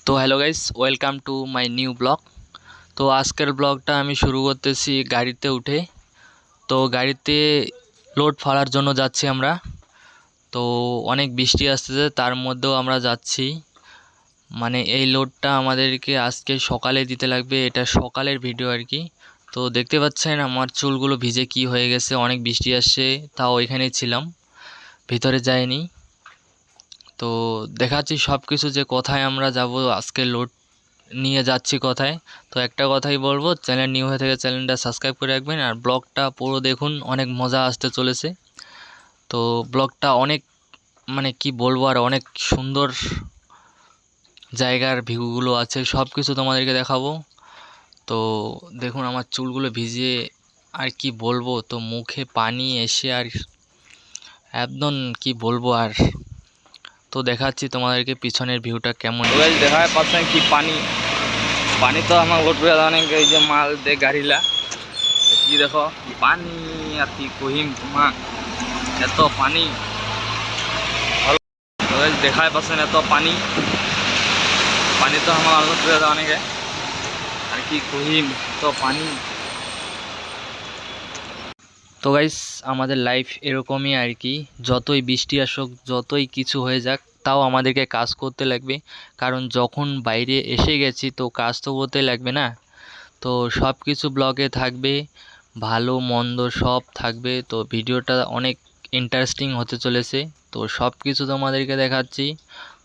তো hello guys, welcome to my new blog. তো আজকের ব্লগটা আমি শুরু করতেছি গাড়িতে উঠে। তো গাড়িতে লোড ফালার জন্য যাচ্ছি আমরা। তো অনেক বৃষ্টি আসতেছে, তার মধ্যেও আমরা যাচ্ছি। মানে এই লোডটা আমাদেরকে আজকে সকালে দিতে লাগবে, এটা সকালের ভিডিও আর কি। তো দেখতে পাচ্ছেন আমার চুলগুলো ভিজে কি হয়ে গেছে, অনেক বৃষ্টি আসছে, তাও এখানেই ছিলাম, ভিতরে যাইনি। তো দেখাচ্ছি সব কিছু যে কোথায় আমরা যাব, আজকে লোড নিয়ে যাচ্ছি কোথায়। তো একটা কথাই বলবো, চ্যানেল নিউ হয়ে থেকে চ্যানেলটা সাবস্ক্রাইব করে রাখবেন আর ব্লগটা পুরো দেখুন, অনেক মজা আসতে চলেছে। তো ব্লগটা অনেক মানে কি বলবো, আর অনেক সুন্দর জায়গার ভিউগুলো আছে, সব কিছু তোমাদেরকে দেখাবো। তো দেখুন আমার চুলগুলো ভিজে, আর কি বলবো, তো মুখে পানি এসে আর একদম কি বলবো আর। তো দেখাচ্ছি তোমাদেরকে পিছনের ভিউটা কেমন। দেখা পাচ্ছেন কি পানি পানি তো আমার উঠবে অনেক, এই যে মাল দে গাড়িলা কি দেখো পানি আর কি কহিম তোমার, এত পানি দেখায় পাচ্ছেন এত পানি পানি তো আমার উঠবে অনেকে আর কি কহিম তো পানি। তো গাইস, আমাদের লাইফ এরকমই আর কি, যতই বৃষ্টি আসুক, যতই কিছু হয়ে যাক, তাও আমাদেরকে কাজ করতে লাগবে। কারণ যখন বাইরে এসে গেছি তো কাজ তো করতে লাগবে না। তো সব কিছু ব্লগে থাকবে, ভালো মন্দ সব থাকবে। তো ভিডিওটা অনেক ইন্টারেস্টিং হতে চলেছে। তো সব কিছু তোমাদেরকে দেখাচ্ছি।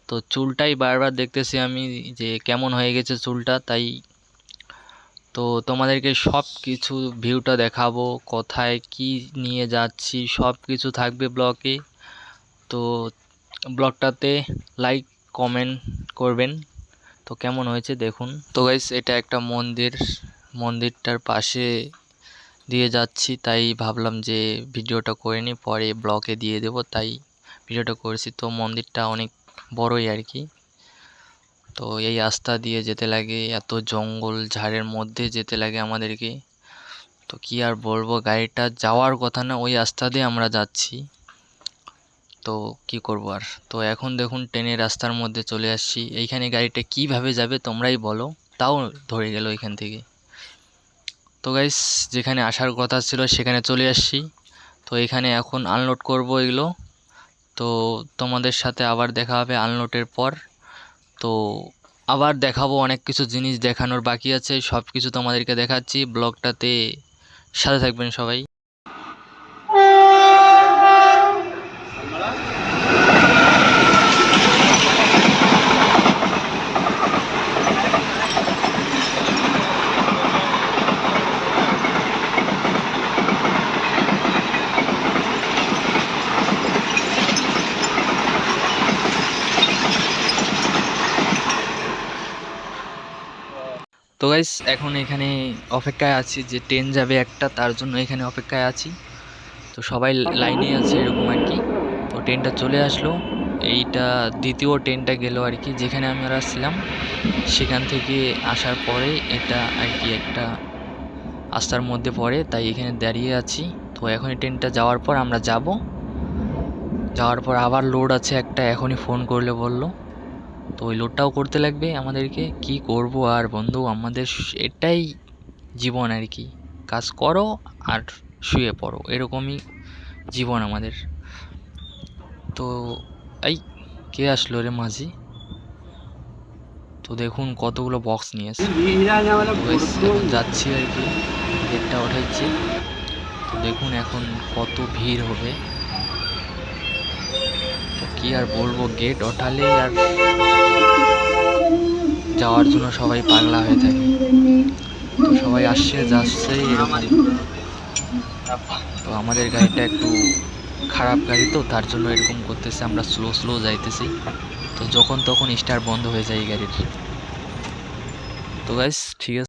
তো চুলটাই বারবার দেখতেছি আমি যে কেমন হয়ে গেছে চুলটা, তাই তো তোমাদেরকে সব কিছু ভিউটা দেখাবো, কোথায় কি নিয়ে যাচ্ছি সব কিছু থাকবে ব্লগে। তো ব্লগটাতে লাইক কমেন্ট করবেন। তো কেমন হয়েছে দেখুন। তো গাইস, এটা একটা মন্দির, মন্দিরটার পাশে দিয়ে যাচ্ছি, তাই ভাবলাম যে ভিডিওটা করে নিই, পরে ব্লগে দিয়ে দেব, তাই ভিডিওটা করেছি। তো মন্দিরটা অনেক বড়ই আর কি। তো এই রাস্তা দিয়ে যেতে লাগে, এত জঙ্গল ঝাড়ের মধ্যে যেতে লাগে আমাদেরকে। তো কি আর বলবো, গাড়িটা যাওয়ার কথা না, ওই রাস্তা দিয়ে আমরা যাচ্ছি। তো কি করব আর। তো এখন দেখুন ট্রেনের রাস্তার মধ্যে চলে আসছি। এইখানে গাড়িটা কিভাবে যাবে তোমরাই বলো, তাও ধরে গেল এখান থেকে। তো গাইস, যেখানে আসার কথা ছিল সেখানে চলে আসছি। তো এখানে এখন আনলোড করব এগুলো। তো তোমাদের সাথে আবার দেখা হবে আনলোডের পর। তো আবার দেখাবো, অনেক কিছু জিনিস দেখানোর বাকি আছে, সব কিছু তোমাদেরকে দেখাচ্ছি ব্লগটাতে, সাথে থাকবেন সবাই। তো গাইস, এখন এখানে অপেক্ষায় আছি যে ট্রেন যাবে একটা, তার জন্য এখানে অপেক্ষায় আছি। তো সবাই লাইনে আছে এরকম আর কি। তো ট্রেনটা চলে আসলো, এইটা দ্বিতীয় ট্রেনটা গেল আর কি, যেখানে আমরা ছিলাম সেখান থেকে আসার পরে এটা আর কি একটা রাস্তার মধ্যে পড়ে, তাই এখানে দাঁড়িয়ে আছি। তো এখনই ট্রেনটা যাওয়ার পর আমরা যাব, যাওয়ার পর আবার লোড আছে একটা, এখনই ফোন করলে বললো। তো ওই লোডটাও করতে লাগবে আমাদেরকে, কি করব আর বন্ধু, আমাদের এটাই জীবন আর কি, কাজ করো আর শুয়ে পড়ো, এরকমই জীবন আমাদের। তো এই কে আসলো রে মাঝি। তো দেখুন কতগুলো বক্স নিয়েছে। এখন যাচ্ছি আর কি, গেটটা ওঠাচ্ছি। তো দেখুন এখন কত ভিড় হবে। তো কি আর বলবো, গেট ওঠালে আর যাওয়ার জন্য সবাই পাগলা হয়ে থাকে। তো সবাই আসছে যাচ্ছে এরকম। তো আমাদের গাড়িটা একটু খারাপ গাড়ি, তো তার জন্য এরকম করতেছে, আমরা স্লো স্লো যাইতেছি। তো যখন তখন স্টার্ট বন্ধ হয়ে যায় এই গাড়ির। তো গাইস, ঠিক আছে।